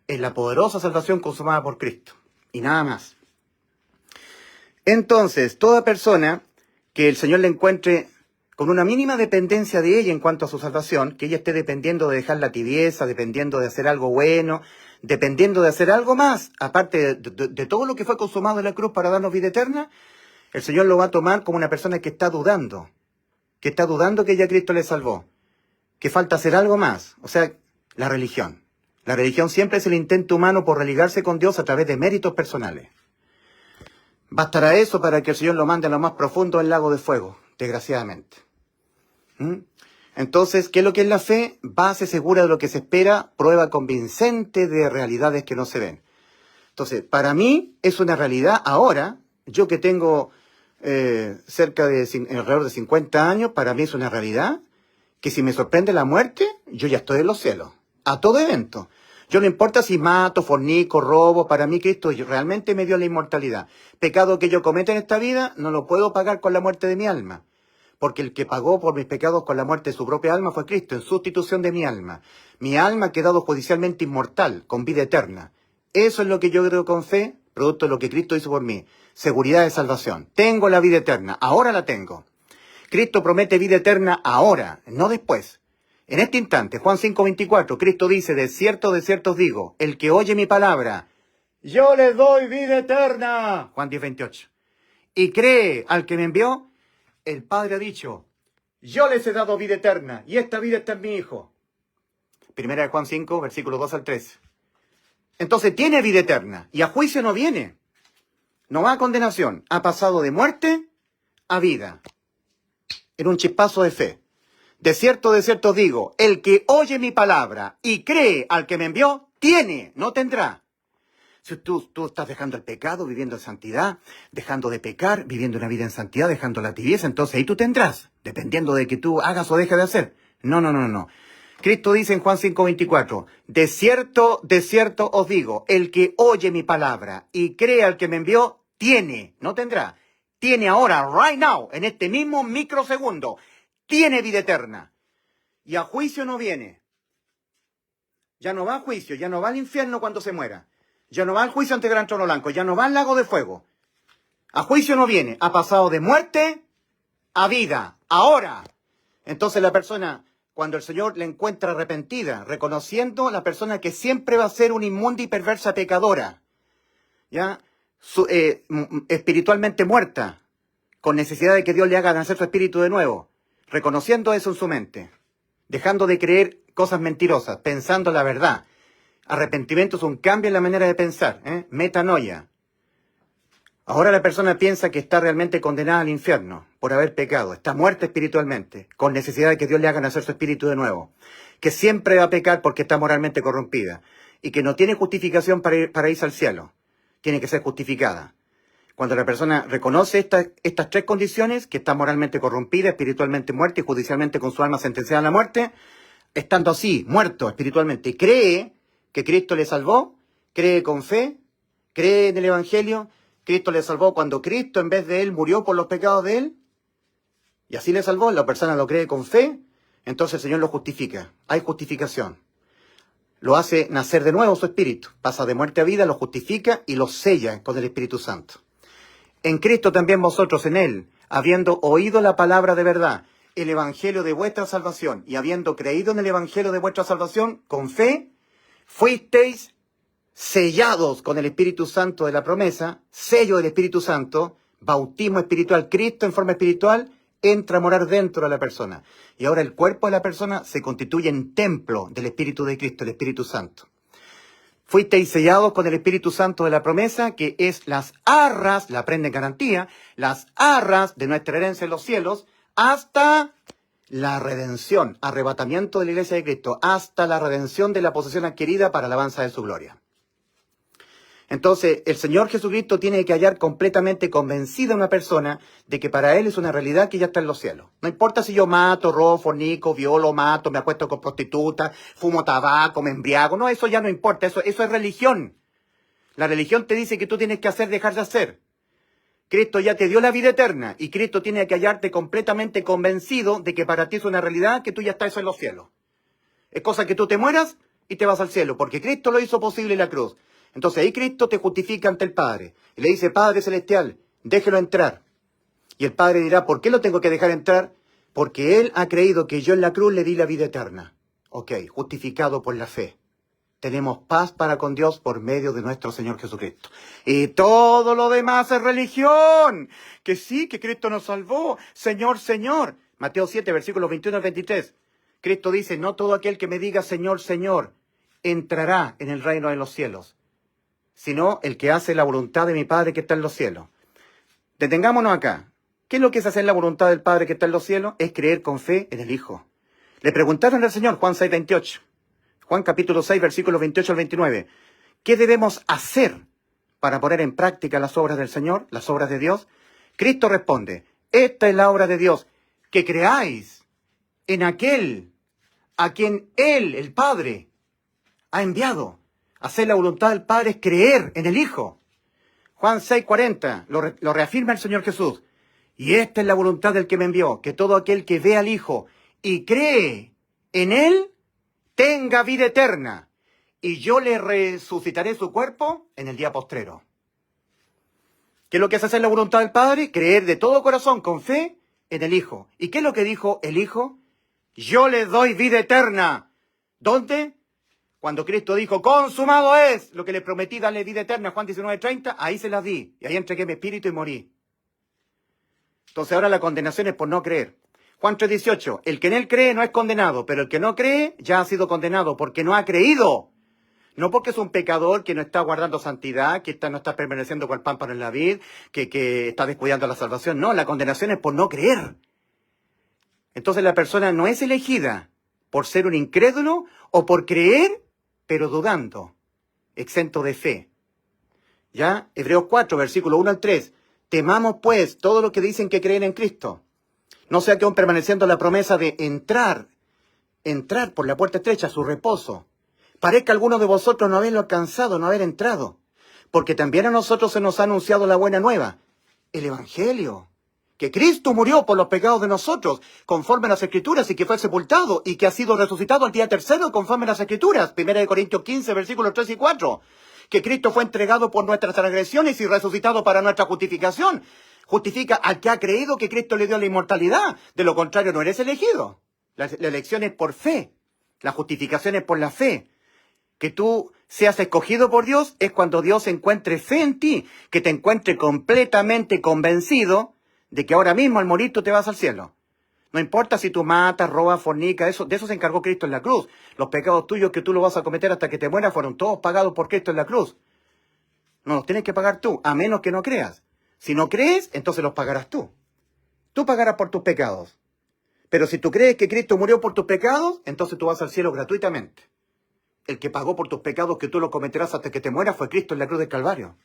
es la poderosa salvación consumada por Cristo. Y nada más. Entonces, toda persona que el Señor le encuentre con una mínima dependencia de ella en cuanto a su salvación, que ella esté dependiendo de dejar la tibieza, dependiendo de hacer algo bueno, dependiendo de hacer algo más, aparte de todo lo que fue consumado en la cruz para darnos vida eterna, el Señor lo va a tomar como una persona que está dudando que ya Cristo le salvó, que falta hacer algo más, o sea, la religión. La religión siempre es el intento humano por religarse con Dios a través de méritos personales. Bastará eso para que el Señor lo mande a lo más profundo del lago de fuego, desgraciadamente. Entonces, ¿qué es lo que es la fe? Base segura de lo que se espera, prueba convincente de realidades que no se ven. Entonces, para mí es una realidad ahora, yo que tengo alrededor de 50 años, para mí es una realidad que si me sorprende la muerte, yo ya estoy en los cielos, a todo evento. Yo no importa si mato, fornico, robo, para mí Cristo realmente me dio la inmortalidad. Pecado que yo cometa en esta vida, no lo puedo pagar con la muerte de mi alma. Porque el que pagó por mis pecados con la muerte de su propia alma fue Cristo, en sustitución de mi alma. Mi alma ha quedado judicialmente inmortal, con vida eterna. Eso es lo que yo creo con fe, producto de lo que Cristo hizo por mí. Seguridad de salvación. Tengo la vida eterna, ahora la tengo. Cristo promete vida eterna ahora, no después. En este instante, Juan 5:24, Cristo dice, de cierto os digo, el que oye mi palabra, yo le doy vida eterna. Juan 10:28. Y cree al que me envió, el Padre ha dicho, yo les he dado vida eterna, y esta vida está en mi Hijo. Primera de Juan 5, versículos 2 al 3. Entonces tiene vida eterna, y a juicio no viene. No va a condenación, ha pasado de muerte a vida. En un chispazo de fe. De cierto os digo, el que oye mi palabra y cree al que me envió, tiene, no tendrá. Si tú estás dejando el pecado, viviendo en santidad, dejando de pecar, viviendo una vida en santidad, dejando la tibieza, entonces ahí tú tendrás, dependiendo de que tú hagas o dejes de hacer. No. Cristo dice en Juan 5:24, de cierto os digo, el que oye mi palabra y cree al que me envió, tiene, no tendrá. Tiene ahora, right now, en este mismo microsegundo, tiene vida eterna. Y a juicio no viene. Ya no va a juicio, ya no va al infierno cuando se muera. Ya no va al juicio ante el gran trono blanco, ya no va al lago de fuego. A juicio no viene, ha pasado de muerte a vida, ahora. Entonces la persona, cuando el Señor la encuentra arrepentida, reconociendo la persona que siempre va a ser una inmunda y perversa pecadora, ¿ya? Espiritualmente muerta, con necesidad de que Dios le haga nacer su espíritu de nuevo, reconociendo eso en su mente, dejando de creer cosas mentirosas, pensando la verdad. Arrepentimiento es un cambio en la manera de pensar, metanoia. Ahora la persona piensa que está realmente condenada al infierno por haber pecado, está muerta espiritualmente, con necesidad de que Dios le haga nacer su espíritu de nuevo, que siempre va a pecar porque está moralmente corrompida y que no tiene justificación para irse al cielo, tiene que ser justificada. Cuando la persona reconoce estas tres condiciones, que está moralmente corrompida, espiritualmente muerta y judicialmente con su alma sentenciada a la muerte, estando así, muerto espiritualmente, cree que Cristo le salvó, cree con fe, cree en el Evangelio, Cristo le salvó cuando Cristo en vez de él murió por los pecados de él, y así le salvó, la persona lo cree con fe, entonces el Señor lo justifica, hay justificación. Lo hace nacer de nuevo su espíritu, pasa de muerte a vida, lo justifica y lo sella con el Espíritu Santo. En Cristo también vosotros, en Él, habiendo oído la palabra de verdad, el Evangelio de vuestra salvación, y habiendo creído en el Evangelio de vuestra salvación, con fe, fuisteis sellados con el Espíritu Santo de la promesa, sello del Espíritu Santo, bautismo espiritual, Cristo en forma espiritual, entra a morar dentro de la persona. Y ahora el cuerpo de la persona se constituye en templo del Espíritu de Cristo, el Espíritu Santo. Fuisteis sellados con el Espíritu Santo de la promesa, que es las arras, la prenda en garantía, las arras de nuestra herencia en los cielos, hasta la redención, arrebatamiento de la Iglesia de Cristo, hasta la redención de la posesión adquirida para alabanza de su gloria. Entonces, el Señor Jesucristo tiene que hallar completamente convencida a una persona de que para Él es una realidad que ya está en los cielos. No importa si yo mato, robo, fornico, violo, mato, me acuesto con prostitutas, fumo tabaco, me embriago. No, eso ya no importa, eso es religión. La religión te dice que tú tienes que hacer, dejar de hacer. Cristo ya te dio la vida eterna y Cristo tiene que hallarte completamente convencido de que para ti es una realidad que tú ya estás en los cielos. Es cosa que tú te mueras y te vas al cielo, porque Cristo lo hizo posible en la cruz. Entonces ahí Cristo te justifica ante el Padre. Y le dice, Padre Celestial, déjelo entrar. Y el Padre dirá, ¿por qué lo tengo que dejar entrar? Porque Él ha creído que yo en la cruz le di la vida eterna. Ok, justificado por la fe. Tenemos paz para con Dios por medio de nuestro Señor Jesucristo. Y todo lo demás es religión. Que sí, que Cristo nos salvó. Señor, Señor. Mateo 7, versículos 21 al 23. Cristo dice, no todo aquel que me diga Señor, Señor, entrará en el reino de los cielos, sino el que hace la voluntad de mi Padre que está en los cielos. Detengámonos acá. ¿Qué es lo que es hacer la voluntad del Padre que está en los cielos? Es creer con fe en el Hijo. Le preguntaron al Señor, Juan 6, 28. Juan capítulo 6, versículos 28 al 29. ¿Qué debemos hacer para poner en práctica las obras del Señor, las obras de Dios? Cristo responde, esta es la obra de Dios, que creáis en aquel a quien Él, el Padre, ha enviado. Hacer la voluntad del Padre es creer en el Hijo. Juan 6, 40, lo reafirma el Señor Jesús. Y esta es la voluntad del que me envió, que todo aquel que ve al Hijo y cree en Él, tenga vida eterna, y yo le resucitaré su cuerpo en el día postrero. ¿Qué es lo que es hacer la voluntad del Padre? Creer de todo corazón, con fe, en el Hijo. ¿Y qué es lo que dijo el Hijo? Yo le doy vida eterna. ¿Dónde? Cuando Cristo dijo, consumado es, lo que le prometí darle vida eterna, Juan 19:30, ahí se las di, y ahí entregué mi espíritu y morí. Entonces ahora la condenación es por no creer. Juan 3:18, el que en él cree no es condenado, pero el que no cree ya ha sido condenado porque no ha creído. No porque es un pecador que no está guardando santidad, que no está permaneciendo con el pámpano en la vid, que está descuidando la salvación. No, la condenación es por no creer. Entonces la persona no es elegida por ser un incrédulo o por creer, pero dudando, exento de fe. ¿Ya? Hebreos 4, versículo 1 al 3. Temamos pues todo lo que dicen que creen en Cristo. No sea que aún permaneciendo la promesa de entrar por la puerta estrecha a su reposo, parezca a alguno de vosotros no haberlo alcanzado, no haber entrado. Porque también a nosotros se nos ha anunciado la buena nueva, el Evangelio, que Cristo murió por los pecados de nosotros, conforme a las Escrituras, y que fue sepultado, y que ha sido resucitado al día tercero, conforme a las Escrituras. 1 Corintios 15, versículos 3 y 4. Que Cristo fue entregado por nuestras transgresiones y resucitado para nuestra justificación. Justifica al que ha creído que Cristo le dio la inmortalidad. De lo contrario, no eres elegido. La elección es por fe. La justificación es por la fe. Que tú seas escogido por Dios es cuando Dios encuentre fe en ti, que te encuentre completamente convencido de que ahora mismo al morir tú te vas al cielo. No importa si tú matas, robas, fornicas, de eso se encargó Cristo en la cruz. Los pecados tuyos que tú lo vas a cometer hasta que te mueras fueron todos pagados por Cristo en la cruz. No los tienes que pagar tú, a menos que no creas. Si no crees, entonces los pagarás tú. Tú pagarás por tus pecados. Pero si tú crees que Cristo murió por tus pecados, entonces tú vas al cielo gratuitamente. El que pagó por tus pecados que tú los cometerás hasta que te mueras fue Cristo en la cruz del Calvario.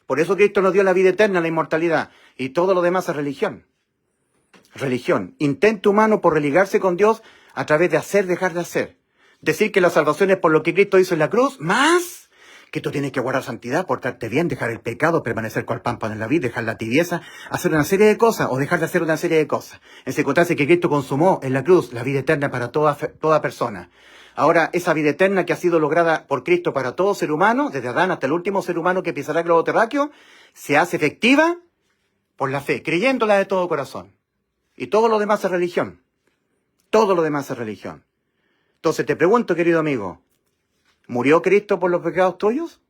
Por eso Cristo nos dio la vida eterna, la inmortalidad, y todo lo demás es religión. Religión, intento humano por religarse con Dios a través de hacer, dejar de hacer. Decir que la salvación es por lo que Cristo hizo en la cruz, más que tú tienes que guardar santidad, portarte bien, dejar el pecado, permanecer con el pámpano en la vida, dejar la tibieza, hacer una serie de cosas o dejar de hacer una serie de cosas. En circunstancia que Cristo consumó en la cruz la vida eterna para toda persona. Ahora, esa vida eterna que ha sido lograda por Cristo para todo ser humano, desde Adán hasta el último ser humano que pisará el globo terráqueo, se hace efectiva por la fe, creyéndola de todo corazón. Y todo lo demás es religión. Todo lo demás es religión. Entonces te pregunto, querido amigo, ¿murió Cristo por los pecados tuyos?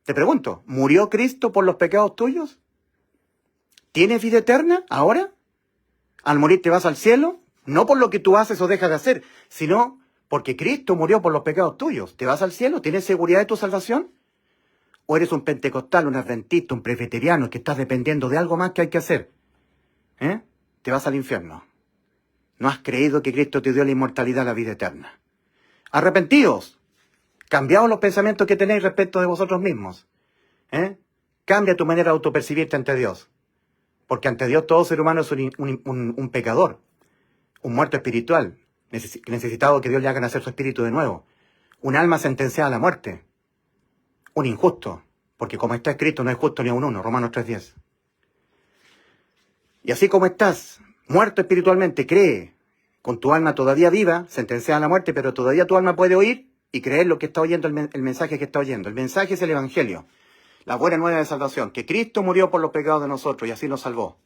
Te pregunto, ¿murió Cristo por los pecados tuyos? ¿Tienes vida eterna ahora? ¿Al morir te vas al cielo? No por lo que tú haces o dejas de hacer, sino porque Cristo murió por los pecados tuyos. ¿Te vas al cielo? ¿Tienes seguridad de tu salvación? ¿O eres un pentecostal, un adventista, un presbiteriano que estás dependiendo de algo más que hay que hacer? Te vas al infierno. No has creído que Cristo te dio la inmortalidad, la vida eterna. Arrepentíos. Cambiaos los pensamientos que tenéis respecto de vosotros mismos. Cambia tu manera de autopercibirte ante Dios. Porque ante Dios todo ser humano es un pecador. Un muerto espiritual. Necesitado que Dios le haga nacer su espíritu de nuevo. Un alma sentenciada a la muerte. Un injusto. Porque como está escrito, no es justo ni a un uno. Romanos 3:10. Y así como estás, muerto espiritualmente, cree, con tu alma todavía viva, sentenciada a la muerte, pero todavía tu alma puede oír y creer lo que está oyendo, el mensaje que está oyendo. El mensaje es el Evangelio, la buena nueva de salvación, que Cristo murió por los pecados de nosotros y así nos salvó.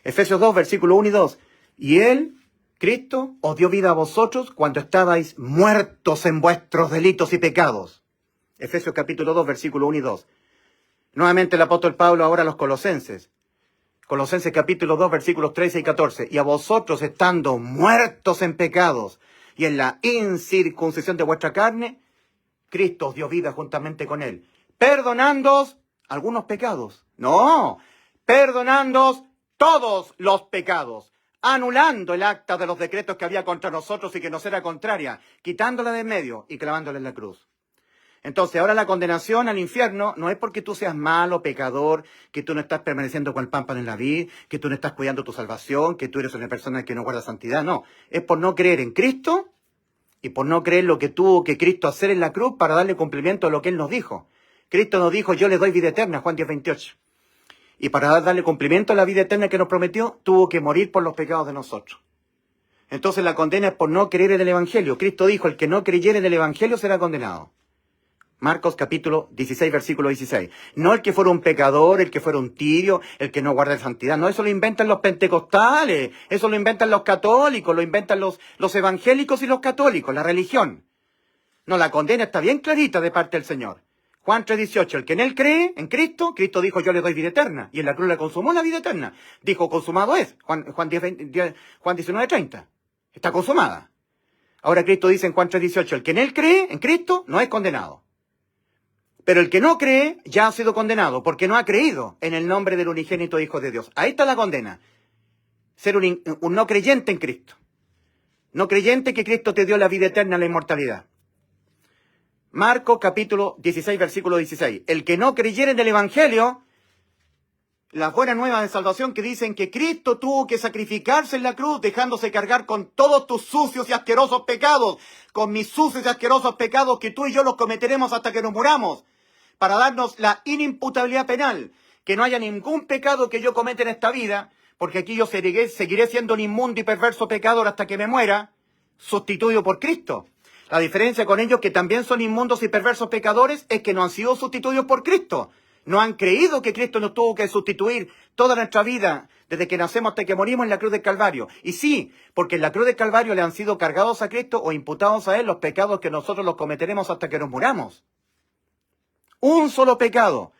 Efesios 2, versículo 1 y 2. Y Él, Cristo, os dio vida a vosotros cuando estabais muertos en vuestros delitos y pecados. Efesios capítulo 2, versículo 1 y 2. Nuevamente el apóstol Pablo ahora a los Colosenses. Colosenses capítulo 2, versículos 13 y 14. Y a vosotros estando muertos en pecados y en la incircuncisión de vuestra carne, Cristo os dio vida juntamente con Él, perdonándoos algunos pecados. No, perdonándoos todos los pecados, anulando el acta de los decretos que había contra nosotros y que nos era contraria, quitándola de en medio y clavándola en la cruz. Entonces, ahora la condenación al infierno no es porque tú seas malo, pecador, que tú no estás permaneciendo con el pámpano en la vid, que tú no estás cuidando tu salvación, que tú eres una persona que no guarda santidad, no. Es por no creer en Cristo y por no creer lo que tuvo que Cristo hacer en la cruz para darle cumplimiento a lo que Él nos dijo. Cristo nos dijo, yo le doy vida eterna, Juan 10:28. Y para darle cumplimiento a la vida eterna que nos prometió, tuvo que morir por los pecados de nosotros. Entonces la condena es por no creer en el Evangelio. Cristo dijo, el que no creyere en el Evangelio será condenado. Marcos capítulo 16, versículo 16. No el que fuera un pecador, el que fuera un tibio, el que no guarda santidad. No, eso lo inventan los pentecostales, eso lo inventan los católicos, lo inventan los evangélicos y los católicos, la religión. No, la condena está bien clarita de parte del Señor. Juan 3:18, el que en Él cree, en Cristo, Cristo dijo, yo le doy vida eterna. Y en la cruz le consumó la vida eterna. Dijo, consumado es. Juan 19:30. Está consumada. Ahora Cristo dice en Juan 3:18, el que en Él cree, en Cristo, no es condenado. Pero el que no cree ya ha sido condenado porque no ha creído en el nombre del unigénito Hijo de Dios. Ahí está la condena. Ser un no creyente en Cristo. No creyente que Cristo te dio la vida eterna, la inmortalidad. Marcos capítulo 16, versículo 16. El que no creyera en el Evangelio, las buenas nuevas de salvación que dicen que Cristo tuvo que sacrificarse en la cruz, dejándose cargar con todos tus sucios y asquerosos pecados, con mis sucios y asquerosos pecados que tú y yo los cometeremos hasta que nos muramos, para darnos la inimputabilidad penal, que no haya ningún pecado que yo cometa en esta vida, porque aquí yo seguiré siendo un inmundo y perverso pecador hasta que me muera, sustituido por Cristo. La diferencia con ellos, que también son inmundos y perversos pecadores, es que no han sido sustituidos por Cristo. No han creído que Cristo nos tuvo que sustituir toda nuestra vida, desde que nacemos hasta que morimos en la cruz del Calvario. Y sí, porque en la cruz del Calvario le han sido cargados a Cristo o imputados a Él los pecados que nosotros los cometeremos hasta que nos muramos. Un solo pecado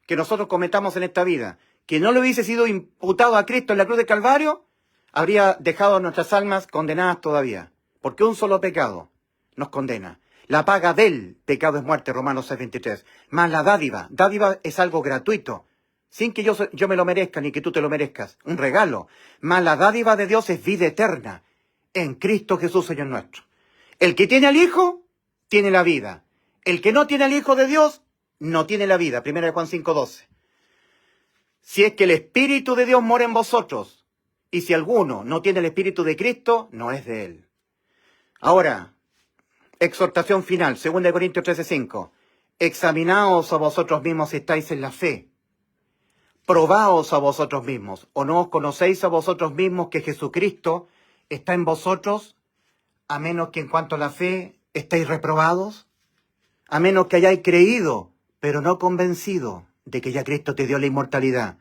que nosotros cometamos en esta vida, que no le hubiese sido imputado a Cristo en la cruz del Calvario, habría dejado nuestras almas condenadas todavía. Porque un solo pecado nos condena. La paga del pecado es muerte, Romanos 6:23. Más la dádiva es algo gratuito, sin que yo me lo merezca ni que tú te lo merezcas. Un regalo. Más la dádiva de Dios es vida eterna en Cristo Jesús, Señor nuestro. El que tiene al Hijo, tiene la vida. El que no tiene al Hijo de Dios, no tiene la vida. 1 Juan 5:12. Si es que el Espíritu de Dios mora en vosotros, y si alguno no tiene el Espíritu de Cristo, no es de Él. Ahora, exhortación final, 2 Corintios 13:5. Examinaos a vosotros mismos si estáis en la fe. Probaos a vosotros mismos. ¿O no os conocéis a vosotros mismos que Jesucristo está en vosotros? A menos que en cuanto a la fe estéis reprobados. A menos que hayáis creído, pero no convencido de que ya Cristo te dio la inmortalidad.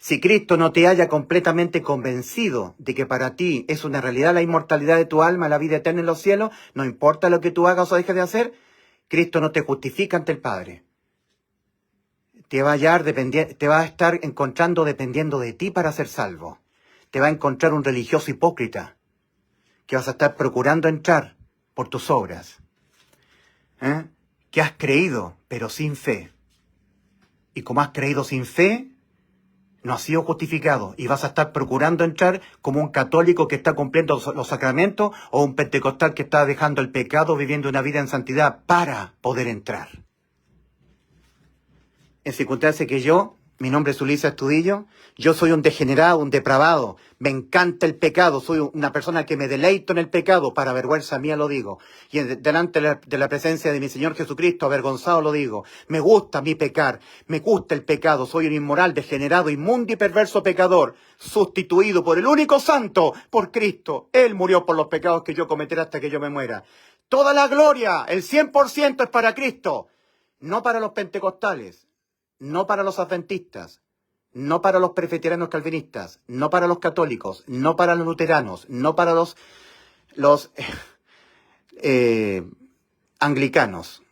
Si Cristo no te haya completamente convencido de que para ti es una realidad la inmortalidad de tu alma, la vida eterna en los cielos, no importa lo que tú hagas o dejes de hacer, Cristo no te justifica ante el Padre. Te va a estar encontrando dependiendo de ti para ser salvo. Te va a encontrar un religioso hipócrita que vas a estar procurando entrar por tus obras. Que has creído, pero sin fe. Y como has creído sin fe, no has sido justificado y vas a estar procurando entrar como un católico que está cumpliendo los sacramentos o un pentecostal que está dejando el pecado, viviendo una vida en santidad para poder entrar. En circunstancias que mi nombre es Ulises Astudillo, yo soy un degenerado, un depravado, me encanta el pecado, soy una persona que me deleito en el pecado, para vergüenza mía lo digo, y delante de la presencia de mi Señor Jesucristo, avergonzado lo digo, me gusta mi pecar, me gusta el pecado, soy un inmoral, degenerado, inmundo y perverso pecador, sustituido por el único santo, por Cristo. Él murió por los pecados que yo cometeré hasta que yo me muera. Toda la gloria, el 100% es para Cristo. No para los pentecostales, no para los adventistas, no para los presbiterianos calvinistas, no para los católicos, no para los luteranos, no para los anglicanos.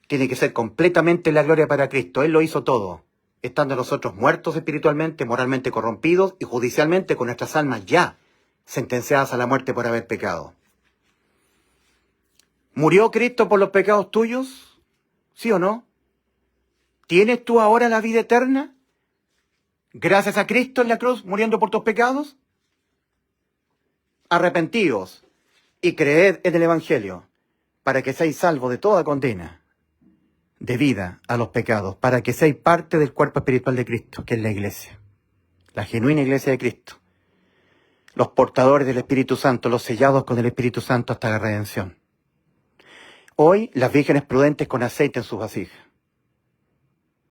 Tiene que ser completamente la gloria para Cristo. Él lo hizo todo, estando nosotros muertos espiritualmente, moralmente corrompidos y judicialmente con nuestras almas ya sentenciadas a la muerte por haber pecado. ¿Murió Cristo por los pecados tuyos? ¿Sí o no? ¿Tienes tú ahora la vida eterna? Gracias a Cristo en la cruz, muriendo por tus pecados. Arrepentíos y creed en el Evangelio, para que seáis salvos de toda condena, debida a los pecados, para que seáis parte del cuerpo espiritual de Cristo, que es la iglesia, la genuina iglesia de Cristo, los portadores del Espíritu Santo, los sellados con el Espíritu Santo hasta la redención. Hoy, las vírgenes prudentes con aceite en sus vasijas.